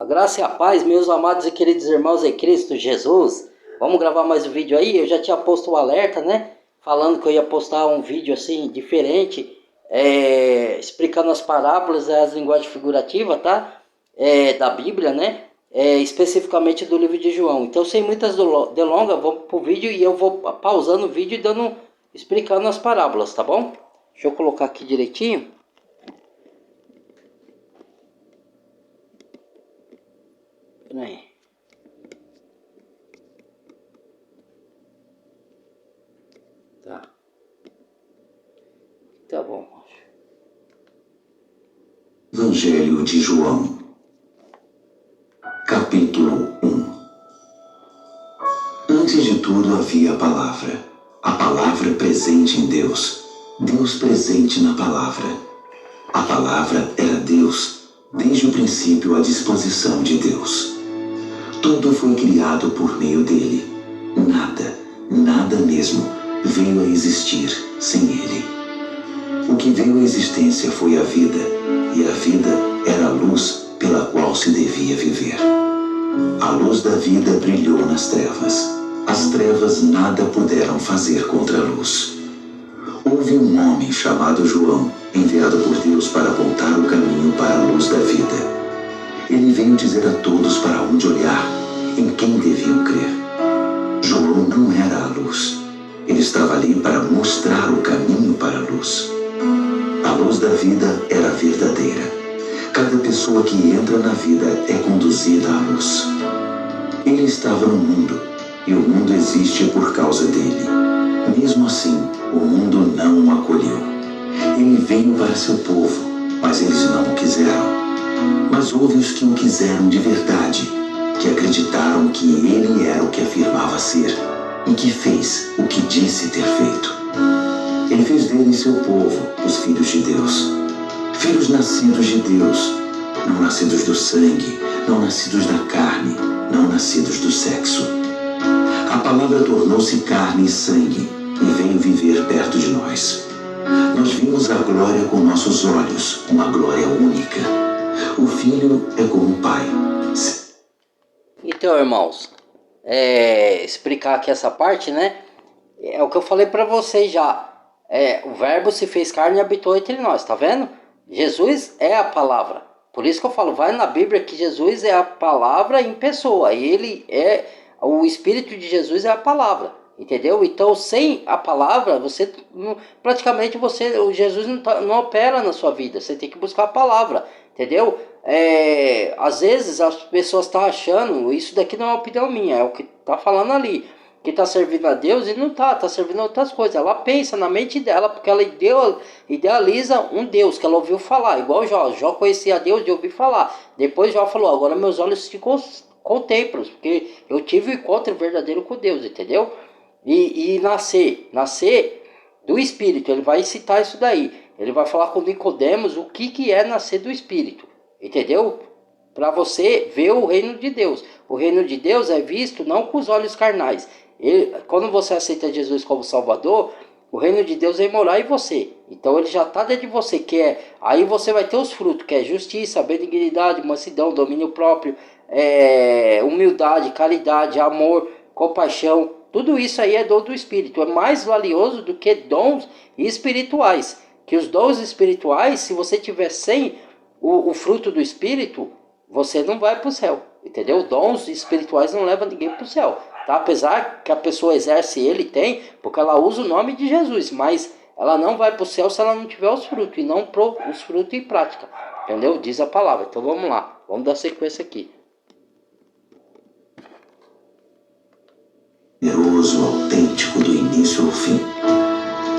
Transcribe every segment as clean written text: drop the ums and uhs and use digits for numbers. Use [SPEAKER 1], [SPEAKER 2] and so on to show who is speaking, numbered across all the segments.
[SPEAKER 1] A graça e a paz, meus amados e queridos irmãos em Cristo Jesus. Vamos gravar mais um vídeo aí. Eu já tinha posto o alerta, né? Falando que eu ia postar um vídeo assim, diferente, explicando as parábolas e as linguagens figurativas, tá? Da Bíblia, né? Especificamente do livro de João. Então, sem muitas delongas, vamos pro vídeo e eu vou pausando o vídeo e explicando as parábolas, tá bom? Deixa eu colocar aqui direitinho. Peraí. Tá bom.
[SPEAKER 2] Evangelho de João, capítulo 1. Antes de tudo havia a palavra presente em Deus, Deus presente na palavra. A palavra era Deus, desde o princípio à disposição de Deus. Tudo foi criado por meio dele. Nada mesmo veio a existir sem ele. O que veio à existência foi a vida, e a vida era a luz pela qual se devia viver. A luz da vida brilhou nas trevas. As trevas nada puderam fazer contra a luz. Houve um homem chamado João, enviado por Deus para apontar o caminho para a luz da vida. Ele veio dizer a todos para onde olhar, em quem deviam crer. João não era a luz. Ele estava ali para mostrar o caminho para a luz. A luz da vida era verdadeira. Cada pessoa que entra na vida é conduzida à luz. Ele estava no mundo, e o mundo existe por causa dele. Mesmo assim, o mundo não o acolheu. Ele veio para seu povo, mas eles não o quiseram. Mas houve os que o quiseram de verdade, que acreditaram que ele era o que afirmava ser, e que fez o que disse ter feito. Ele fez deles seu povo, os filhos de Deus. Filhos nascidos de Deus, não nascidos do sangue, não nascidos da carne, não nascidos do sexo. A palavra tornou-se carne e sangue e veio viver perto de nós. Nós vimos a glória com nossos olhos, uma glória única. O Filho é como o Pai.
[SPEAKER 1] Então, irmãos, explicar aqui essa parte, né? É o que eu falei para vocês já. O verbo se fez carne e habitou entre nós, tá vendo? Jesus é a palavra. Por isso que eu falo, vai na Bíblia que Jesus é a palavra em pessoa. Ele é, o Espírito de Jesus é a palavra, entendeu? Então, sem a palavra, praticamente o Jesus não opera na sua vida. Você tem que buscar a palavra, entendeu? Às vezes as pessoas estão achando, isso daqui não é uma opinião minha, é o que está falando ali, que está servindo a Deus e não está servindo a outras coisas. Ela pensa na mente dela, porque ela idealiza um Deus que ela ouviu falar, igual Jó conhecia a Deus de ouvir falar. Depois Jó falou, agora meus olhos se contemplam, porque eu tive um encontro verdadeiro com Deus, entendeu? E nascer do Espírito, ele vai citar isso daí. Ele vai falar com Nicodemos o que é nascer do Espírito, entendeu? Para você ver o reino de Deus. O reino de Deus é visto não com os olhos carnais. Quando você aceita Jesus como Salvador, o reino de Deus vem morar em você. Então ele já está dentro de você, aí você vai ter os frutos, que é justiça, benignidade, mansidão, domínio próprio, humildade, caridade, amor, compaixão. Tudo isso aí é dom do Espírito. É mais valioso do que dons espirituais. Que os dons espirituais, se você tiver sem o fruto do Espírito, você não vai para o céu, entendeu? Dons espirituais não levam ninguém para o céu, tá? Apesar que a pessoa exerce tem, porque ela usa o nome de Jesus, mas ela não vai para o céu se ela não tiver os frutos, e não os frutos em prática, entendeu? Diz a palavra. Então vamos lá, vamos dar sequência aqui.
[SPEAKER 2] Poderoso, autêntico do início ao fim.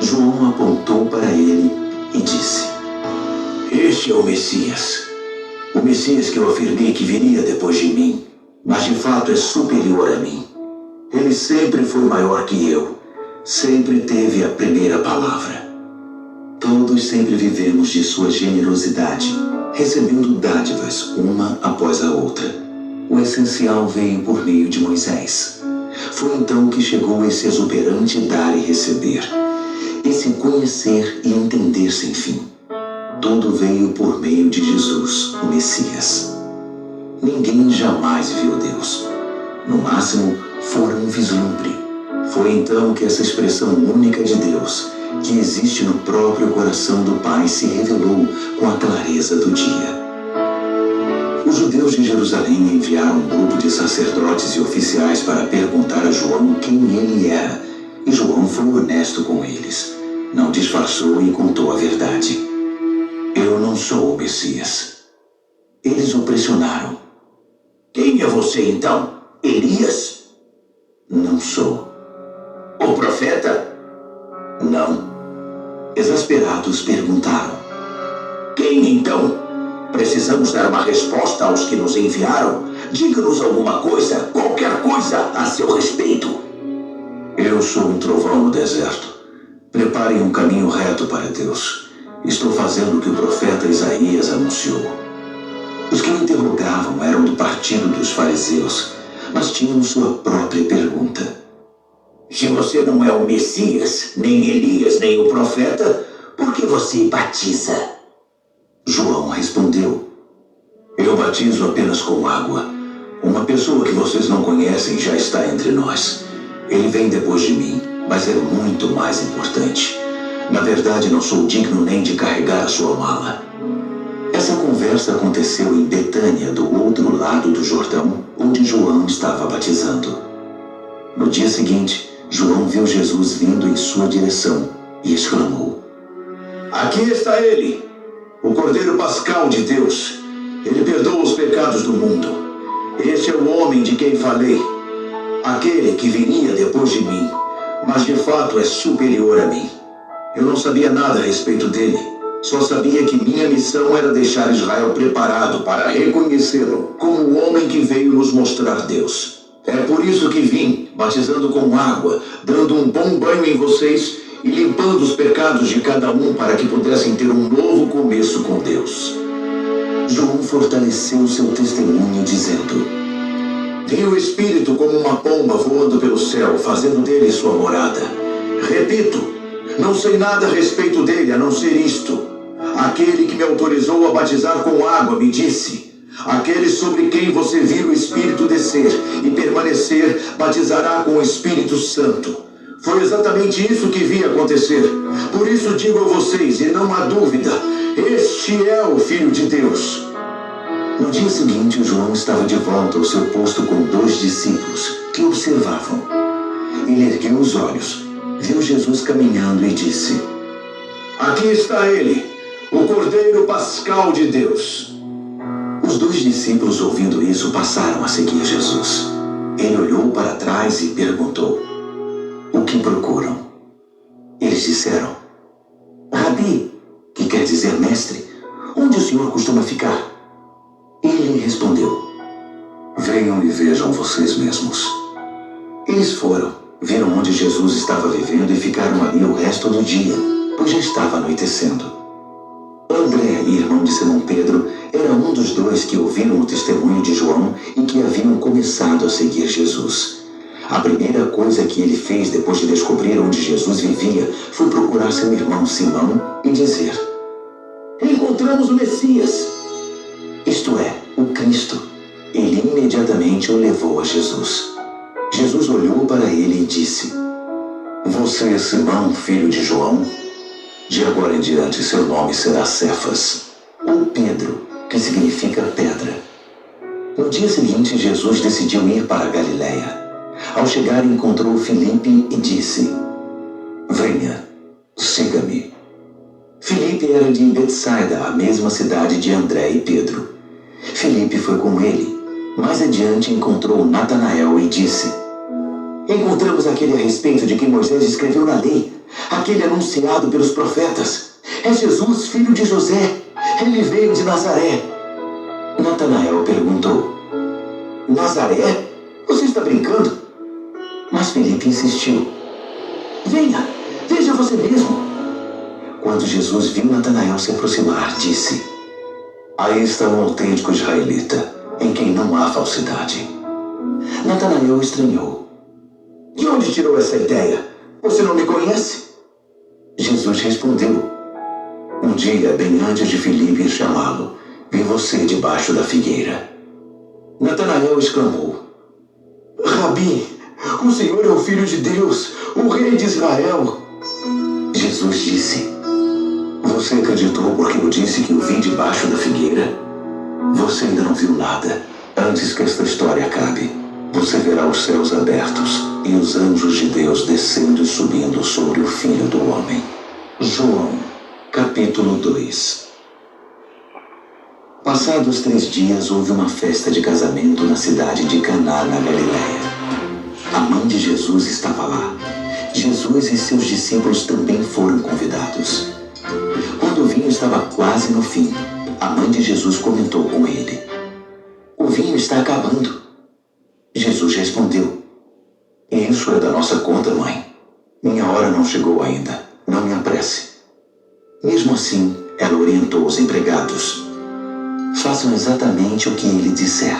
[SPEAKER 2] João apontou para ele e disse: Este é o Messias que eu afirmei que viria depois de mim, mas de fato é superior a mim. Ele sempre foi maior que eu, sempre teve a primeira palavra. Todos sempre vivemos de sua generosidade, recebendo dádivas uma após a outra. O essencial veio por meio de Moisés. Foi então que chegou esse exuberante dar e receber, esse conhecer e entender sem fim. Tudo veio por meio de Jesus, o Messias. ninguém jamais viu Deus. No máximo, fora um vislumbre. Foi então que essa expressão única de Deus, que existe no próprio coração do Pai, se revelou com a clareza do dia. Os judeus de Jerusalém enviaram um grupo de sacerdotes e oficiais para perguntar a João quem ele era, e João foi honesto com eles. Não disfarçou e contou a verdade. Eu não sou o Messias. Eles o pressionaram. Quem é você então? Elias? Não sou. O profeta? Não. Exasperados perguntaram. Quem então? Precisamos dar uma resposta aos que nos enviaram. Diga-nos alguma coisa, qualquer coisa a seu respeito. Eu sou um trovão no deserto. Preparem um caminho reto para Deus. Estou fazendo o que o profeta Isaías anunciou. Os que o interrogavam eram do partido dos fariseus, mas tinham sua própria pergunta. Se você não é o Messias, nem Elias, nem o profeta, por que você batiza? João respondeu. Eu batizo apenas com água. Uma pessoa que vocês não conhecem já está entre nós. Ele vem depois de mim, mas é muito mais importante. Na verdade, não sou digno nem de carregar a sua mala. Essa conversa aconteceu em Betânia, do outro lado do Jordão, onde João estava batizando. No dia seguinte, João viu Jesus vindo em sua direção e exclamou: Aqui está ele, o Cordeiro Pascal de Deus. Ele perdoa os pecados do mundo. Este é o homem de quem falei, aquele que viria depois de mim, mas de fato é superior a mim. Eu não sabia nada a respeito dele. Só sabia que minha missão era deixar Israel preparado para reconhecê-lo como o homem que veio nos mostrar Deus. É por isso que vim, batizando com água, dando um bom banho em vocês e limpando os pecados de cada um para que pudessem ter um novo começo com Deus. João fortaleceu seu testemunho dizendo: Vi o Espírito como uma pomba voando pelo céu, fazendo dele sua morada. Repito, não sei nada a respeito dele a não ser isto. Aquele que me autorizou a batizar com água me disse: aquele sobre quem você vir o Espírito descer e permanecer, batizará com o Espírito Santo. Foi exatamente isso que vi acontecer. Por isso digo a vocês, e não há dúvida, este é o Filho de Deus. No dia seguinte, João estava de volta ao seu posto com 2 discípulos, que observavam. Ele ergueu os olhos, viu Jesus caminhando e disse: Aqui está ele, o Cordeiro Pascal de Deus. Os 2 discípulos, ouvindo isso, passaram a seguir Jesus. Ele olhou para trás e perguntou: O que procuram? Eles disseram: Rabi, que quer dizer mestre, onde o senhor costuma ficar? Ele respondeu: Venham e vejam vocês mesmos. Eles foram, viram onde Jesus estava vivendo e ficaram ali o resto do dia, pois já estava anoitecendo. André, irmão de Simão Pedro, era um dos 2 que ouviram o testemunho de João e que haviam começado a seguir Jesus. A primeira coisa que ele fez depois de descobrir onde Jesus vivia foi procurar seu irmão Simão e dizer: Encontramos o Messias, isto é, o Cristo. Ele imediatamente o levou a Jesus. Jesus olhou para ele e disse: Você é Simão, filho de João? De agora em diante seu nome será Cefas, ou Pedro, que significa pedra. No dia seguinte, Jesus decidiu ir para a Galiléia. Ao chegar, encontrou Filipe e disse: Venha, siga-me. Filipe era de Betsaida, a mesma cidade de André e Pedro. Filipe foi com ele. Mais adiante encontrou Natanael e disse: Encontramos aquele a respeito de quem Moisés escreveu na lei, aquele anunciado pelos profetas. É Jesus, filho de José. Ele veio de Nazaré. Natanael perguntou: Nazaré? Você está brincando? Mas Filipe insistiu: Venha, veja você mesmo. Quando Jesus viu Natanael se aproximar, disse: Aí está um autêntico israelita, em quem não há falsidade. Natanael estranhou: De onde tirou essa ideia? Você não me conhece? Jesus respondeu: Um dia, bem antes de Filipe chamá-lo, vi você debaixo da figueira. Natanael exclamou: Rabi, o Senhor é o Filho de Deus, o Rei de Israel. Jesus disse: Você acreditou porque eu disse que o vi debaixo da figueira? Você ainda não viu nada. Antes que esta história acabe, você verá os céus abertos e os anjos de Deus descendo e subindo sobre o Filho do Homem. João, capítulo 2. Passados 3 dias, houve uma festa de casamento na cidade de Caná, na Galiléia. A mãe de Jesus estava lá. Jesus e seus discípulos também foram convidados. Quando o vinho estava quase no fim, a mãe de Jesus comentou com ele: O vinho está acabando. Jesus respondeu: Isso é da nossa conta, mãe. Minha hora não chegou ainda. Não me apresse. Mesmo assim, ela orientou os empregados: Façam exatamente o que ele disser.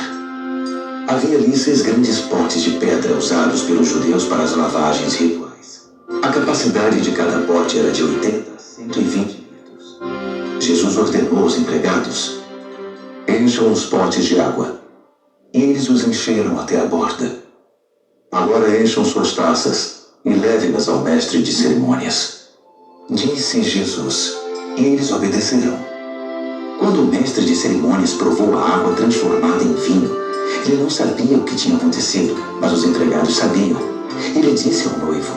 [SPEAKER 2] Havia ali 6 grandes potes de pedra usados pelos judeus para as lavagens rituais. A capacidade de cada pote era de 80 a 120 litros. Jesus ordenou aos empregados: Encham os potes de água. E eles os encheram até a borda. Agora encham suas taças e levem-nas ao mestre de cerimônias, disse Jesus, e eles obedeceram. Quando o mestre de cerimônias provou a água transformada em vinho, ele não sabia o que tinha acontecido, mas os empregados sabiam. Ele disse ao noivo: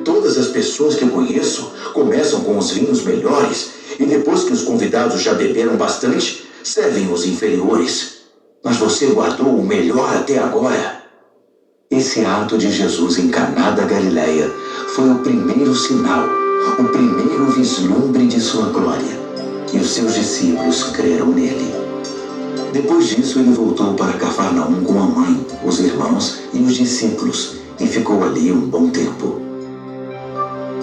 [SPEAKER 2] Todas as pessoas que eu conheço começam com os vinhos melhores e depois que os convidados já beberam bastante, servem os inferiores. Mas você guardou o melhor até agora. Esse ato de Jesus em Caná da Galiléia foi o primeiro sinal, o primeiro vislumbre de sua glória, e os seus discípulos creram nele. Depois disso, ele voltou para Cafarnaum com a mãe, os irmãos e os discípulos, e ficou ali um bom tempo.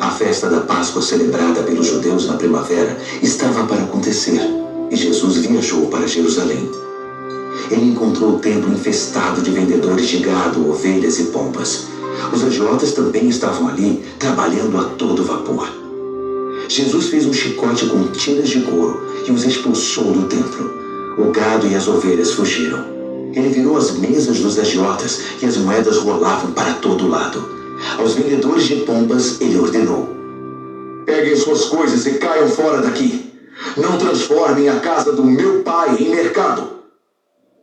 [SPEAKER 2] A festa da Páscoa, celebrada pelos judeus na primavera, estava para acontecer, e Jesus viajou para Jerusalém. Ele encontrou o templo infestado de vendedores de gado, ovelhas e pombas. Os agiotas também estavam ali, trabalhando a todo vapor. Jesus fez um chicote com tiras de couro e os expulsou do templo. O gado e as ovelhas fugiram. Ele virou as mesas dos agiotas e as moedas rolavam para todo lado. Aos vendedores de pombas, ele ordenou: Peguem suas coisas e caiam fora daqui. Não transformem a casa do meu pai em mercado.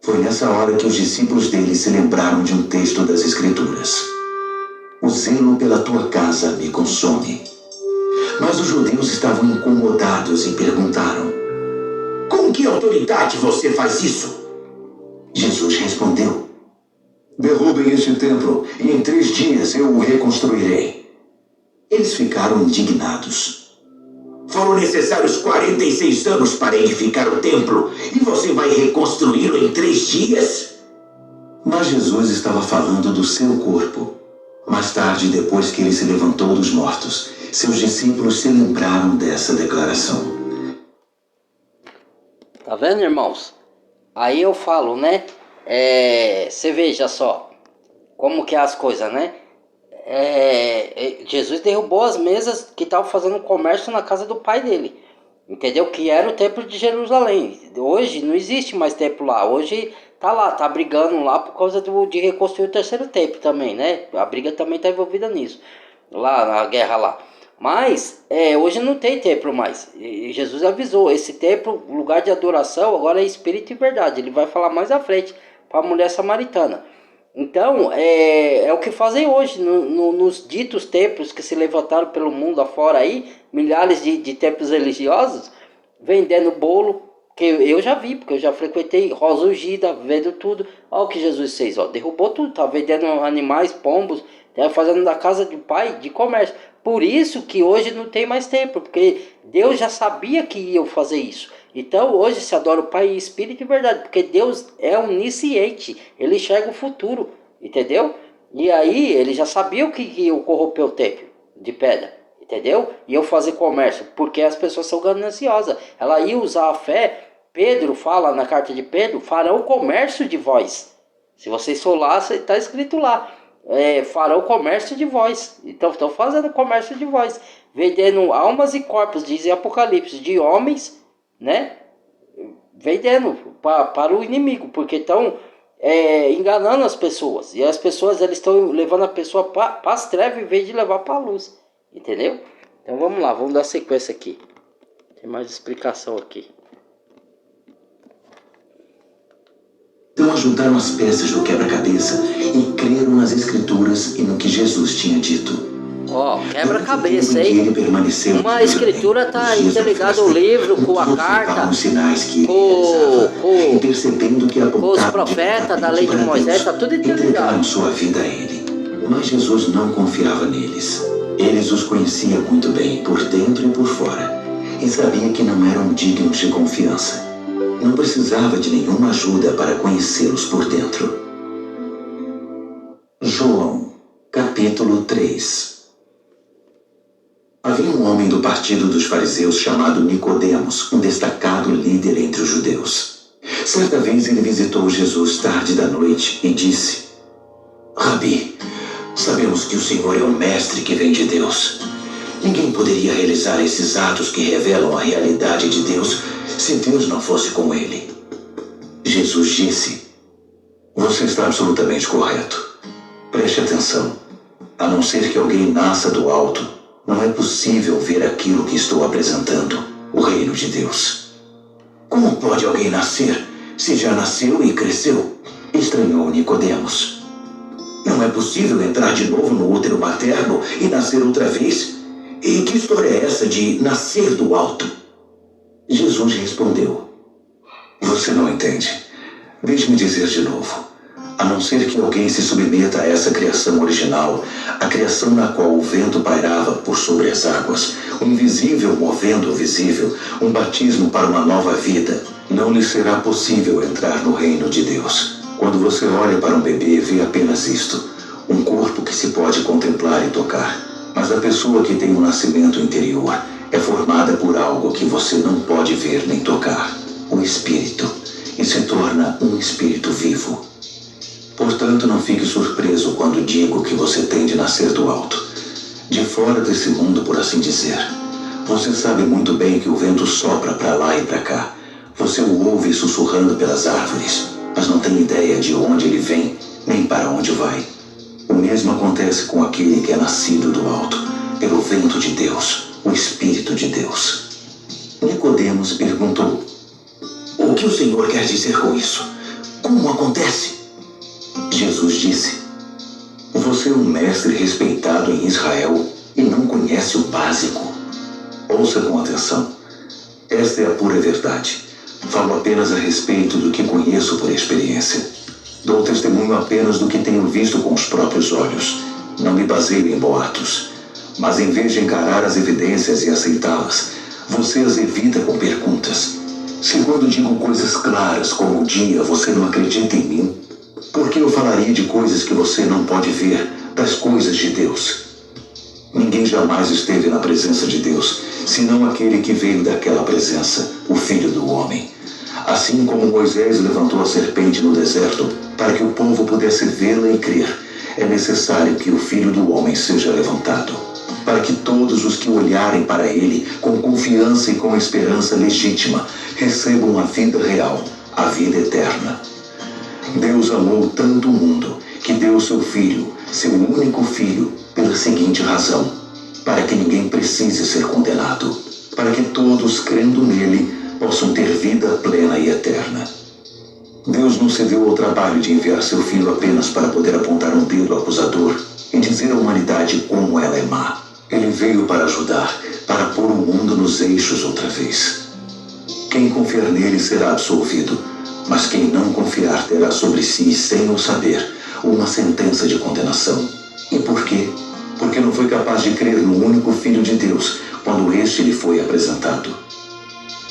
[SPEAKER 2] Foi nessa hora que os discípulos dele se lembraram de um texto das Escrituras: O zelo pela tua casa me consome. Mas os judeus estavam incomodados e perguntaram: Com que autoridade você faz isso? Jesus respondeu: Derrubem este templo e em 3 dias eu o reconstruirei. Eles ficaram indignados. Foram necessários 46 anos para edificar o templo e você vai reconstruí-lo em 3 dias? Mas Jesus estava falando do seu corpo. Mais tarde, depois que ele se levantou dos mortos, seus discípulos se lembraram dessa declaração.
[SPEAKER 1] Tá vendo, irmãos? Aí eu falo, né? Você veja só como que é as coisas, né? Jesus derrubou as mesas que estavam fazendo comércio na casa do pai dele, entendeu? Que era o templo de Jerusalém. Hoje não existe mais templo lá. Hoje tá lá, tá brigando lá por causa de reconstruir o terceiro templo também, né? A briga também tá envolvida nisso, lá na guerra lá. Mas hoje não tem templo mais. E Jesus avisou: esse templo, lugar de adoração, agora é espírito e verdade. Ele vai falar mais à frente para a mulher samaritana. Então, é o que fazem hoje nos ditos templos que se levantaram pelo mundo afora aí, milhares de templos religiosos, vendendo bolo, que eu já vi, porque eu já frequentei rosa ungida, vendo tudo. Olha o que Jesus fez, ó, derrubou tudo, tá vendendo animais, pombos, tá fazendo da casa de pai de comércio. Por isso que hoje não tem mais templo, porque Deus já sabia que ia fazer isso. Então hoje se adora o Pai em espírito e verdade, porque Deus é onisciente, ele enxerga o futuro, entendeu? E aí ele já sabia o que ia corromper o templo de pedra, entendeu? E eu fazer comércio, porque as pessoas são gananciosas. Ela ia usar a fé. Pedro fala na carta de Pedro: farão comércio de vós. Se vocês for lá, está escrito lá: farão comércio de vós. Então estão fazendo comércio de vós, vendendo almas e corpos, diz em Apocalipse, de homens, né? vendendo para o inimigo, porque estão enganando as pessoas. E as pessoas, eles estão levando a pessoa para as trevas em vez de levar para a luz. Entendeu? Então vamos lá, vamos dar sequência aqui. Tem mais explicação aqui.
[SPEAKER 2] Então ajudaram as peças do quebra-cabeça e creram nas escrituras e no que Jesus tinha dito.
[SPEAKER 1] Ó, quebra-cabeça, hein? Uma escritura tá interligada ao livro, com a carta, com os profetas da lei de Moisés, tá tudo interligado.
[SPEAKER 2] Sua vida a ele. Mas Jesus não confiava neles. Eles os conheciam muito bem, por dentro e por fora, e sabia que não eram dignos de confiança. Não precisava de nenhuma ajuda para conhecê-los por dentro. João, capítulo 3. Havia um homem do partido dos fariseus chamado Nicodemos, um destacado líder entre os judeus. Certa vez ele visitou Jesus tarde da noite e disse: Rabi, sabemos que o Senhor é um mestre que vem de Deus. Ninguém poderia realizar esses atos que revelam a realidade de Deus se Deus não fosse com ele. Jesus disse: Você está absolutamente correto. Preste atenção. A não ser que alguém nasça do alto, não é possível ver aquilo que estou apresentando, o reino de Deus. Como pode alguém nascer se já nasceu e cresceu? Estranhou Nicodemos. Não é possível entrar de novo no útero materno e nascer outra vez? E que história é essa de nascer do alto? Jesus respondeu: Você não entende. Deixe-me dizer de novo. A não ser que alguém se submeta a essa criação original, a criação na qual o vento pairava por sobre as águas, o invisível movendo o visível, um batismo para uma nova vida, não lhe será possível entrar no reino de Deus. Quando você olha para um bebê, vê apenas isto: um corpo que se pode contemplar e tocar. Mas a pessoa que tem um nascimento interior é formada por algo que você não pode ver nem tocar, o Espírito, e se torna um Espírito vivo. Portanto, não fique surpreso quando digo que você tem de nascer do alto, de fora desse mundo, por assim dizer. Você sabe muito bem que o vento sopra para lá e para cá. Você o ouve sussurrando pelas árvores, mas não tem ideia de onde ele vem, nem para onde vai. O mesmo acontece com aquele que é nascido do alto, pelo vento de Deus, o Espírito de Deus. Nicodemos perguntou: O que o Senhor quer dizer com isso? Como acontece? Jesus disse: Você é um mestre respeitado em Israel e não conhece o básico. Ouça com atenção. Esta é a pura verdade. Falo apenas a respeito do que conheço por experiência. Dou testemunho apenas do que tenho visto com os próprios olhos. Não me baseio em boatos. Mas em vez de encarar as evidências e aceitá-las, você as evita com perguntas. Se quando digo coisas claras como o dia, você não acredita em mim, por que eu falaria de coisas que você não pode ver, das coisas de Deus? Ninguém jamais esteve na presença de Deus, senão aquele que veio daquela presença, o Filho do Homem. Assim como Moisés levantou a serpente no deserto, para que o povo pudesse vê-la e crer, é necessário que o Filho do Homem seja levantado, para que todos os que olharem para ele com confiança e com esperança legítima recebam a vida real, a vida eterna. Deus amou tanto o mundo que deu seu Filho, seu único Filho, pela seguinte razão: para que ninguém precise ser condenado, para que todos, crendo nele, possam ter vida plena e eterna. Deus não se deu ao trabalho de enviar seu Filho apenas para poder apontar um dedo acusador e dizer à humanidade como ela é má. Ele veio para ajudar, para pôr o mundo nos eixos outra vez. Quem confiar nele será absolvido, mas quem não confiar terá sobre si, sem o saber, uma sentença de condenação. E por quê? Porque não foi capaz de crer no único Filho de Deus quando este lhe foi apresentado.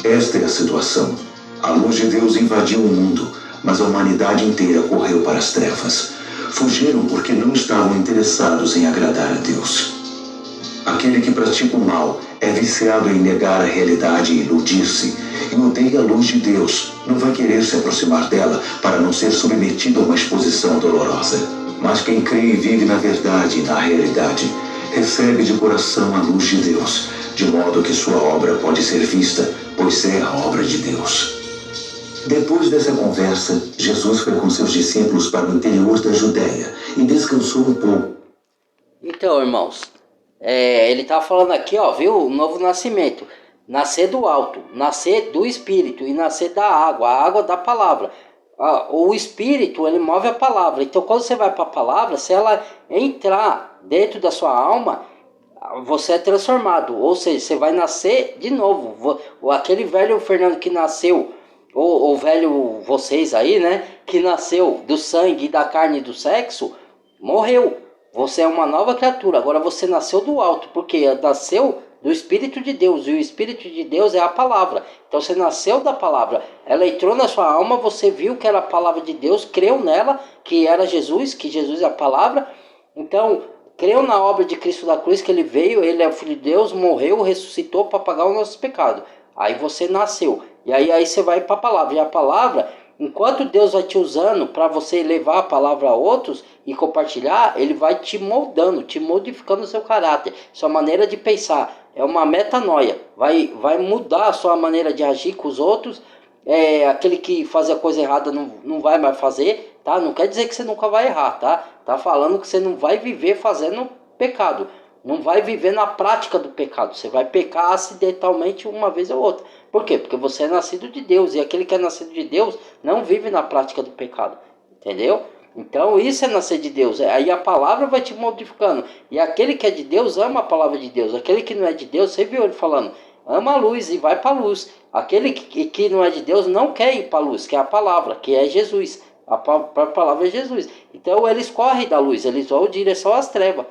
[SPEAKER 2] Esta é a situação. A luz de Deus invadiu o mundo, mas a humanidade inteira correu para as trevas. Fugiram porque não estavam interessados em agradar a Deus. Aquele que pratica o mal é viciado em negar a realidade e iludir-se, e odeia a luz de Deus, não vai querer se aproximar dela para não ser submetido a uma exposição dolorosa. Mas quem crê e vive na verdade e na realidade, recebe de coração a luz de Deus, de modo que sua obra pode ser vista, pois é a obra de Deus. Depois dessa conversa, Jesus foi com seus discípulos para o interior da Judéia e descansou um pouco.
[SPEAKER 1] Então, irmãos, ele está falando aqui, ó, viu? O novo nascimento. Nascer do alto, nascer do Espírito e nascer da água, a água da palavra. O Espírito, ele move a palavra. Então, quando você vai para a palavra, se ela entrar dentro da sua alma, você é transformado. Ou seja, você vai nascer de novo. Aquele velho Fernando que nasceu, ou velho vocês aí, né? Que nasceu do sangue, da carne e do sexo, morreu. Você é uma nova criatura. Agora você nasceu do alto, porque nasceu do Espírito de Deus. E o Espírito de Deus é a palavra. Então você nasceu da palavra. Ela entrou na sua alma, você viu que era a palavra de Deus, creu nela, que era Jesus, que Jesus é a palavra. Então, creu na obra de Cristo da cruz, que ele veio, ele é o Filho de Deus, morreu, ressuscitou para pagar o nosso pecado. Aí você nasceu. E aí você vai para a palavra. E a palavra, enquanto Deus vai te usando para você levar a palavra a outros e compartilhar, ele vai te moldando, te modificando o seu caráter, sua maneira de pensar. É uma metanoia. Vai mudar a sua maneira de agir com os outros. Aquele que faz a coisa errada não vai mais fazer, tá? Não quer dizer que você nunca vai errar, tá? Tá falando que você não vai viver fazendo pecado. Não vai viver na prática do pecado. Você vai pecar acidentalmente uma vez ou outra. Por quê? Porque você é nascido de Deus. E aquele que é nascido de Deus não vive na prática do pecado. Entendeu? Então isso é nascer de Deus. Aí a palavra vai te modificando. E aquele que é de Deus ama a palavra de Deus. Aquele que não é de Deus, você viu ele falando, ama a luz e vai para a luz. Aquele que não é de Deus não quer ir para a luz, que é a palavra, que é Jesus. A palavra é Jesus. Então eles correm da luz, eles vão em direção às trevas.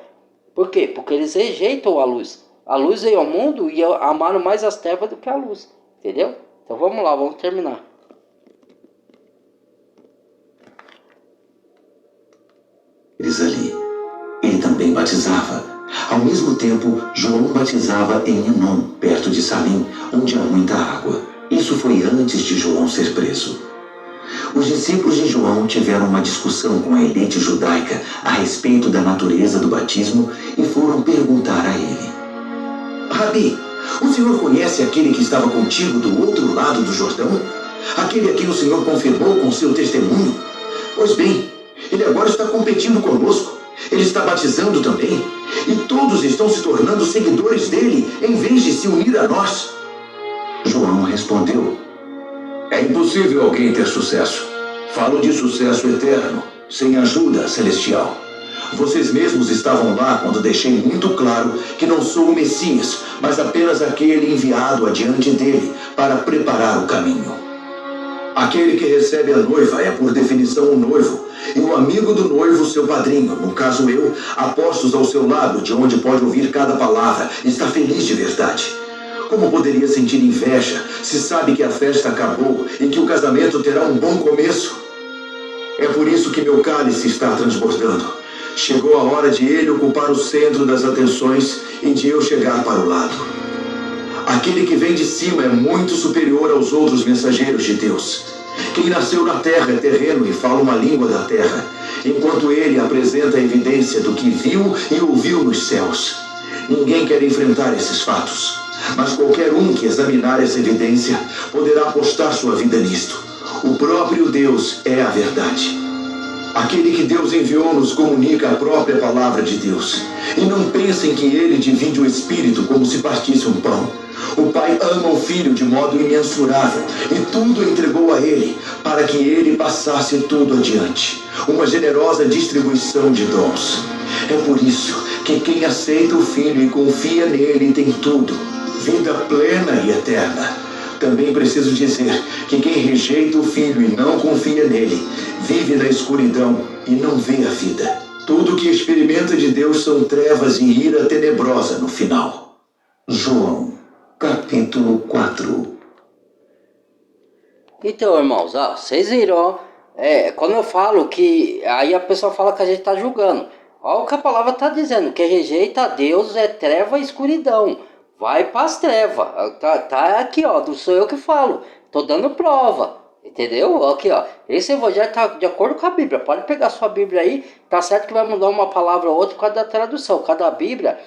[SPEAKER 1] Por quê? Porque eles rejeitam a luz. A luz veio ao mundo e amaram mais as trevas do que a luz. Entendeu? Então vamos lá, vamos terminar.
[SPEAKER 2] Eles ali. Ele também batizava. Ao mesmo tempo, João batizava em Enom, perto de Salim, onde há muita água. Isso foi antes de João ser preso. Os discípulos de João tiveram uma discussão com a elite judaica a respeito da natureza do batismo e foram perguntar a ele: Rabi, o senhor conhece aquele que estava contigo do outro lado do Jordão? Aquele a quem o senhor confirmou com seu testemunho? Pois bem, ele agora está competindo conosco. Ele está batizando também. E todos estão se tornando seguidores dele, em vez de se unir a nós. João respondeu: É impossível alguém ter sucesso. Falo de sucesso eterno, sem ajuda celestial. Vocês mesmos estavam lá quando deixei muito claro que não sou o Messias, mas apenas aquele enviado adiante dele para preparar o caminho. Aquele que recebe a noiva é, por definição, o noivo, e o amigo do noivo, seu padrinho, no caso eu, apostos ao seu lado, de onde pode ouvir cada palavra, está feliz de verdade. Como poderia sentir inveja se sabe que a festa acabou e que o casamento terá um bom começo? É por isso que meu cálice está transbordando. Chegou a hora de ele ocupar o centro das atenções e de eu chegar para o lado. Aquele que vem de cima é muito superior aos outros mensageiros de Deus. Quem nasceu na terra é terreno e fala uma língua da terra, enquanto ele apresenta a evidência do que viu e ouviu nos céus. Ninguém quer enfrentar esses fatos, mas qualquer um que examinar essa evidência poderá apostar sua vida nisto. O próprio Deus é a verdade. Aquele que Deus enviou nos comunica a própria palavra de Deus. E não pensem que ele divide o Espírito como se partisse um pão. O Pai ama o Filho de modo imensurável e tudo entregou a ele, para que ele passasse tudo adiante. Uma generosa distribuição de dons. É por isso que quem aceita o Filho e confia nele tem tudo, vida plena e eterna. Também preciso dizer que quem rejeita o Filho e não confia nele, vive na escuridão e não vê a vida. Tudo que experimenta de Deus são trevas e ira tenebrosa no final. João, capítulo 4.
[SPEAKER 1] Então, irmãos, vocês viram, ó, quando eu falo que... Aí a pessoa fala que a gente está julgando. Olha o que a palavra está dizendo. Quem rejeita a Deus é treva e escuridão. Vai para as trevas. Tá aqui, ó. Não sou eu que falo. Tô dando prova. Entendeu? Aqui, ó. Esse evangelho tá de acordo com a Bíblia. Pode pegar sua Bíblia aí. Tá certo que vai mudar uma palavra ou outra por causa da tradução. Cada Bíblia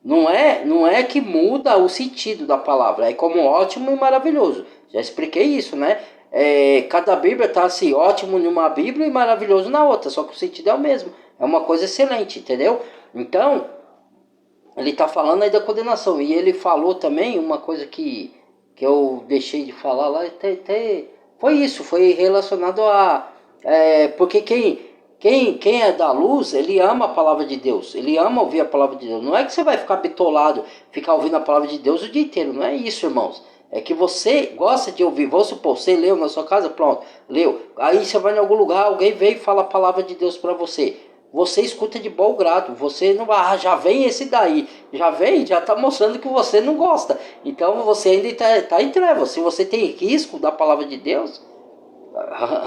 [SPEAKER 1] não é que muda o sentido da palavra. É como ótimo e maravilhoso. Já expliquei isso, né? Cada Bíblia tá assim, ótimo numa Bíblia e maravilhoso na outra, só que o sentido é o mesmo. É uma coisa excelente, entendeu? Então, ele tá falando aí da condenação. E ele falou também uma coisa que eu deixei de falar lá, foi isso, foi relacionado a... porque quem é da luz, ele ama a palavra de Deus, ele ama ouvir a palavra de Deus. Não é que você vai ficar bitolado, ficar ouvindo a palavra de Deus o dia inteiro, não é isso, irmãos. É que você gosta de ouvir. Vamos supor, você leu na sua casa, pronto, leu. Aí você vai em algum lugar, alguém veio e fala a palavra de Deus para você. Você escuta de bom grado. Você não vai, já vem esse daí. Já tá mostrando que você não gosta. Então você ainda tá em trevas. Se você tem risco da palavra de Deus,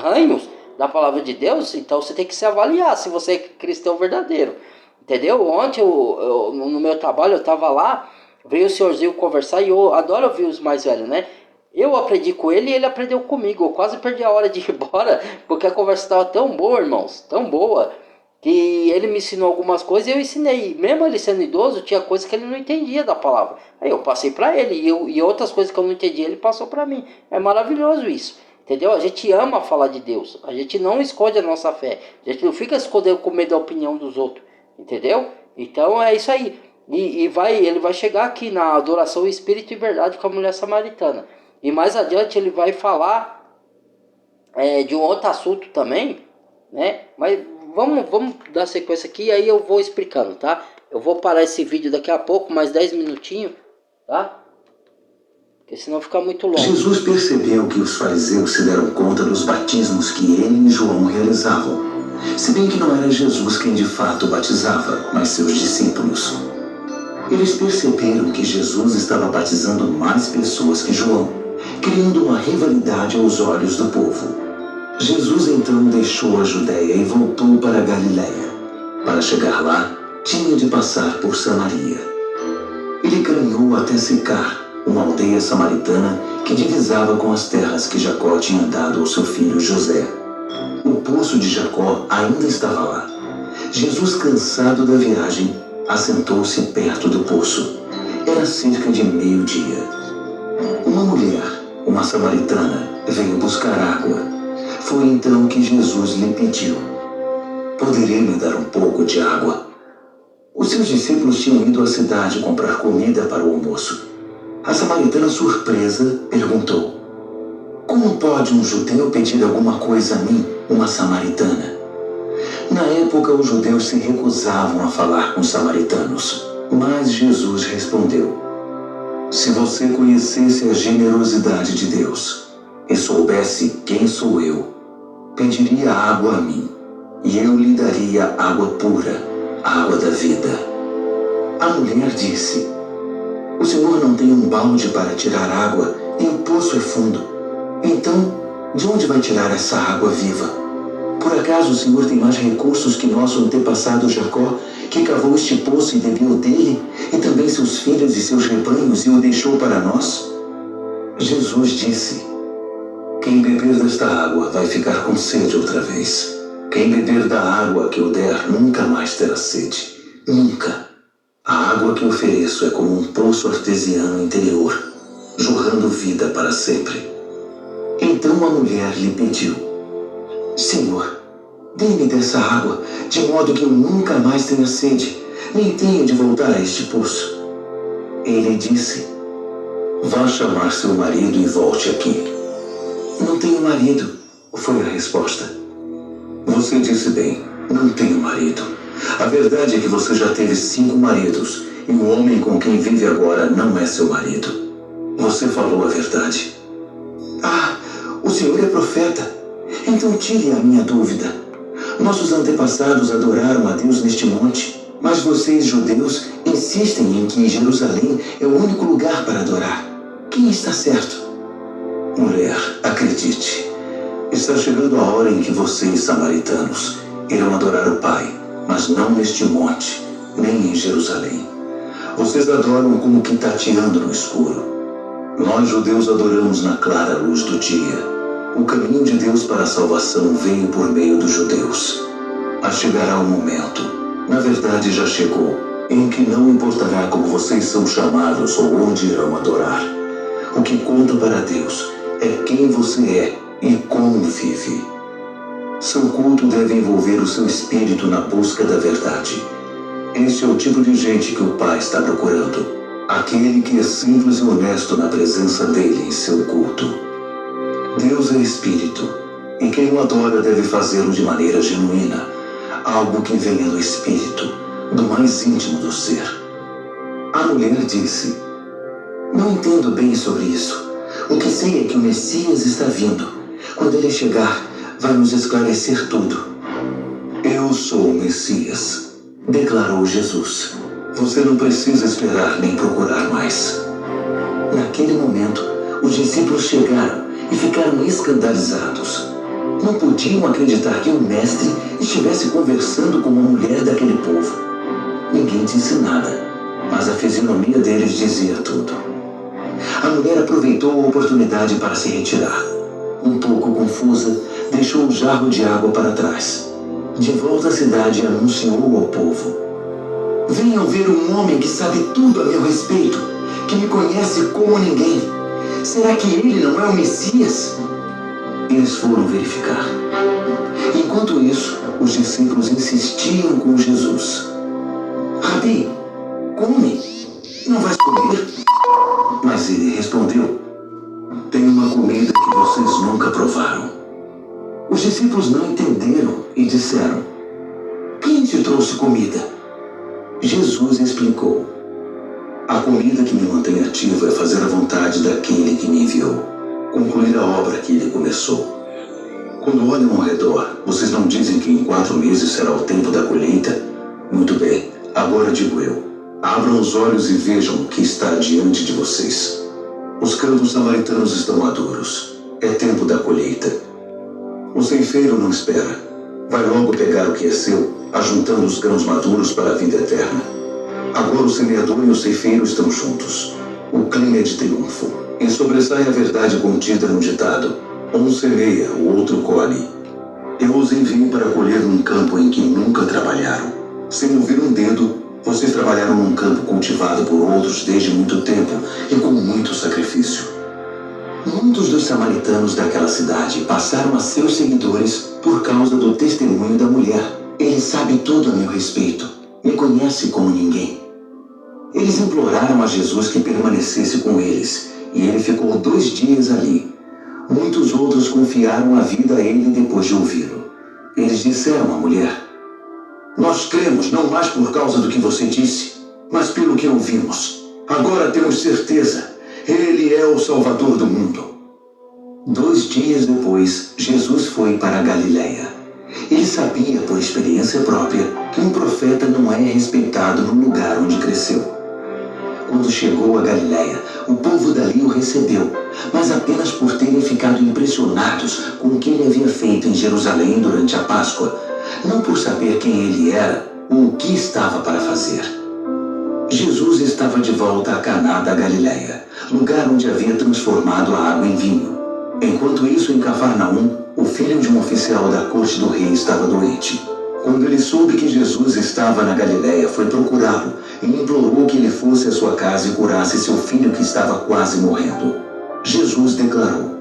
[SPEAKER 1] ranhos da palavra de Deus, então você tem que se avaliar se você é cristão verdadeiro. Entendeu? Ontem no meu trabalho eu tava lá, veio o senhorzinho conversar e eu adoro ouvir os mais velhos, né? Eu aprendi com ele e ele aprendeu comigo. Eu quase perdi a hora de ir embora, porque a conversa estava tão boa, irmãos, tão boa, que ele me ensinou algumas coisas e eu ensinei. Mesmo ele sendo idoso, tinha coisas que ele não entendia da palavra. Aí eu passei para ele e outras coisas que eu não entendia, ele passou para mim. É maravilhoso isso. Entendeu? A gente ama falar de Deus. A gente não esconde a nossa fé. A gente não fica escondendo com medo da opinião dos outros. Entendeu? Então é isso aí. Ele vai chegar aqui na adoração espírito e verdade com a mulher samaritana. E mais adiante ele vai falar de um outro assunto também, né? Mas vamos dar sequência aqui e aí eu vou explicando, tá? Eu vou parar esse vídeo daqui a pouco, mais 10 minutinhos, tá? Porque senão fica muito longo.
[SPEAKER 2] Jesus percebeu que os fariseus se deram conta dos batismos que ele e João realizavam. Se bem que não era Jesus quem de fato batizava, mas seus discípulos. Eles perceberam que Jesus estava batizando mais pessoas que João, criando uma rivalidade aos olhos do povo. Jesus então deixou a Judéia e voltou para a Galiléia. Para chegar lá, tinha de passar por Samaria. Ele caminhou até Sicar, uma aldeia samaritana que divisava com as terras que Jacó tinha dado ao seu filho José. O poço de Jacó ainda estava lá. Jesus, cansado da viagem, assentou-se perto do poço. Era cerca de meio-dia. Uma mulher, uma samaritana, veio buscar água. Foi então que Jesus lhe pediu: poderia me dar um pouco de água? Os seus discípulos tinham ido à cidade comprar comida para o almoço. A samaritana, surpresa, perguntou: como pode um judeu pedir alguma coisa a mim, uma samaritana? Na época, os judeus se recusavam a falar com os samaritanos. Mas Jesus respondeu: se você conhecesse a generosidade de Deus e soubesse quem sou eu, pediria água a mim, e eu lhe daria água pura, água da vida. A mulher disse: o senhor não tem um balde para tirar água e o poço é fundo. Então, de onde vai tirar essa água viva? Por acaso o senhor tem mais recursos que nosso antepassado Jacó, que cavou este poço e bebeu dele, e também seus filhos e seus rebanhos, e o deixou para nós? Jesus disse: quem beber desta água vai ficar com sede outra vez. Quem beber da água que eu der nunca mais terá sede. Nunca. A água que ofereço é como um poço artesiano interior, jorrando vida para sempre. Então a mulher lhe pediu: Senhor, dê-me dessa água, de modo que eu nunca mais tenha sede, nem tenha de voltar a este poço. Ele disse: vá chamar seu marido e volte aqui. Não tenho marido, foi a resposta. Você disse bem, não tenho marido. A verdade é que você já teve 5 maridos, e o homem com quem vive agora não é seu marido. Você falou a verdade. Ah, o senhor é profeta. Então tire a minha dúvida. Nossos antepassados adoraram a Deus neste monte, mas vocês, judeus, insistem em que Jerusalém é o único lugar para adorar. Quem está certo? Mulher, acredite. Está chegando a hora em que vocês, samaritanos, irão adorar o Pai, mas não neste monte, nem em Jerusalém. Vocês adoram como que tateando no escuro. Nós, judeus, adoramos na clara luz do dia. O caminho de Deus para a salvação veio por meio dos judeus. Mas chegará um momento, na verdade já chegou, em que não importará como vocês são chamados ou onde irão adorar. O que conta para Deus é quem você é e como vive. Seu culto deve envolver o seu espírito na busca da verdade. Este é o tipo de gente que o Pai está procurando. Aquele que é simples e honesto na presença dele em seu culto. Deus é espírito, e quem o adora deve fazê-lo de maneira genuína, algo que venha do espírito, do mais íntimo do ser. A mulher disse: não entendo bem sobre isso. O que sei é que o Messias está vindo. Quando ele chegar, vai nos esclarecer tudo. Eu sou o Messias, declarou Jesus. Você não precisa esperar nem procurar mais. Naquele momento, os discípulos chegaram e ficaram escandalizados. Não podiam acreditar que o mestre estivesse conversando com uma mulher daquele povo. Ninguém disse nada, mas a fisionomia deles dizia tudo. A mulher aproveitou a oportunidade para se retirar. Um pouco confusa, deixou o jarro de água para trás. De volta à cidade, anunciou ao povo: venham ver um homem que sabe tudo a meu respeito, que me conhece como ninguém. Será que ele não é o Messias? Eles foram verificar. Enquanto isso, os discípulos insistiam com Jesus. Rabi, come. Não vais comer? Mas ele respondeu: tem uma comida que vocês nunca provaram. Os discípulos não entenderam e disseram: quem te trouxe comida? Jesus explicou: a comida que me mantém ativo é fazer a vontade daquele que me enviou, concluir a obra que ele começou. Quando olham ao redor, vocês não dizem que em 4 meses será o tempo da colheita? Muito bem, agora digo eu: abram os olhos e vejam o que está diante de vocês. Os campos samaritanos estão maduros. É tempo da colheita. O ceifeiro não espera. Vai logo pegar o que é seu, ajuntando os grãos maduros para a vida eterna. Agora o semeador e o ceifeiro estão juntos. O clima é de triunfo, e sobressai a verdade contida no ditado: um semeia, o outro colhe. Eu os envio para colher num campo em que nunca trabalharam. Sem mover um dedo, vocês trabalharam num campo cultivado por outros desde muito tempo e com muito sacrifício. Muitos dos samaritanos daquela cidade passaram a seus seguidores por causa do testemunho da mulher. Ele sabe tudo a meu respeito, me conhece como ninguém. Eles imploraram a Jesus que permanecesse com eles, e ele ficou 2 dias ali. Muitos outros confiaram a vida a ele depois de ouvi-lo. Eles disseram à mulher: nós cremos não mais por causa do que você disse, mas pelo que ouvimos. Agora temos certeza, ele é o Salvador do mundo. 2 dias depois, Jesus foi para a Galileia. Ele sabia por experiência própria que um profeta não é respeitado no lugar onde cresceu. Quando chegou a Galileia, o povo dali o recebeu, mas apenas por terem ficado impressionados com o que ele havia feito em Jerusalém durante a Páscoa, não por saber quem ele era ou o que estava para fazer. Jesus estava de volta a Caná da Galileia, lugar onde havia transformado a água em vinho. Enquanto isso, em Cafarnaum, o filho de um oficial da corte do rei estava doente. Quando ele soube que Jesus estava na Galileia, foi procurá-lo e implorou que ele fosse à sua casa e curasse seu filho que estava quase morrendo. Jesus declarou: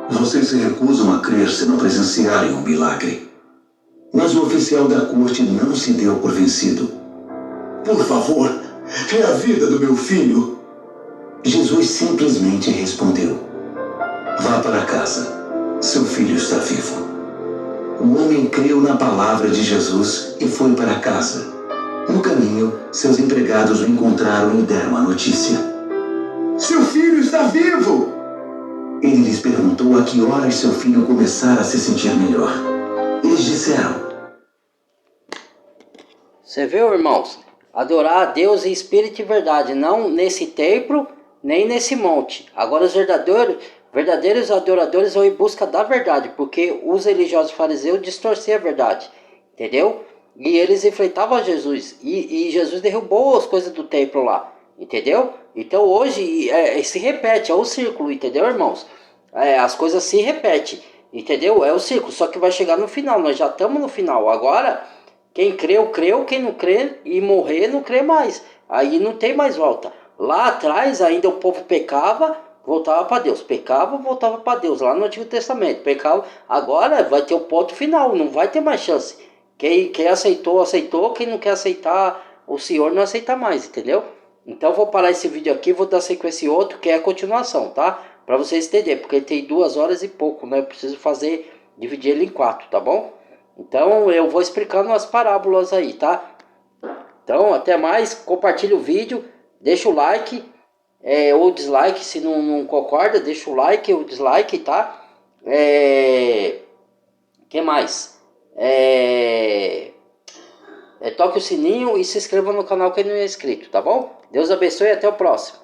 [SPEAKER 2] vocês se recusam a crer se não presenciarem um milagre. Mas o oficial da corte não se deu por vencido. Por favor, é a vida do meu filho. Jesus simplesmente respondeu: vá para casa, seu filho está vivo. O homem creu na palavra de Jesus e foi para casa. No caminho, seus empregados o encontraram e deram a notícia: seu filho está vivo! Ele lhes perguntou a que horas seu filho começara a se sentir melhor. Eles disseram:
[SPEAKER 1] você viu, irmãos? Adorar a Deus em espírito e verdade, não nesse templo, nem nesse monte. Agora os verdadeiros adoradores vão em busca da verdade, porque os religiosos fariseus distorciam a verdade, entendeu? E eles enfrentavam Jesus, e Jesus derrubou as coisas do templo lá, entendeu? Então hoje se repete, é o círculo, entendeu, irmãos? As coisas se repetem, entendeu? É o círculo, só que vai chegar no final, nós já estamos no final. Agora, quem creu, creu, quem não crê e morrer, não crê mais. Aí não tem mais volta. Lá atrás ainda o povo pecava, voltava para Deus. Pecava, voltava para Deus, lá no Antigo Testamento. Pecava, agora vai ter o ponto final, não vai ter mais chance. Quem aceitou, aceitou. Quem não quer aceitar, o Senhor não aceita mais, entendeu? Então vou parar esse vídeo aqui, vou dar sequência em outro, que é a continuação, tá? Para vocês entenderem, porque ele tem 2 horas e pouco, né? Eu preciso dividir ele em 4, tá bom? Então eu vou explicando as parábolas aí, tá? Então até mais, compartilha o vídeo, deixa o like ou dislike se não concorda, deixa o like ou dislike, tá? Que mais? Toque o sininho e se inscreva no canal quem não é inscrito, tá bom? Deus abençoe e até o próximo.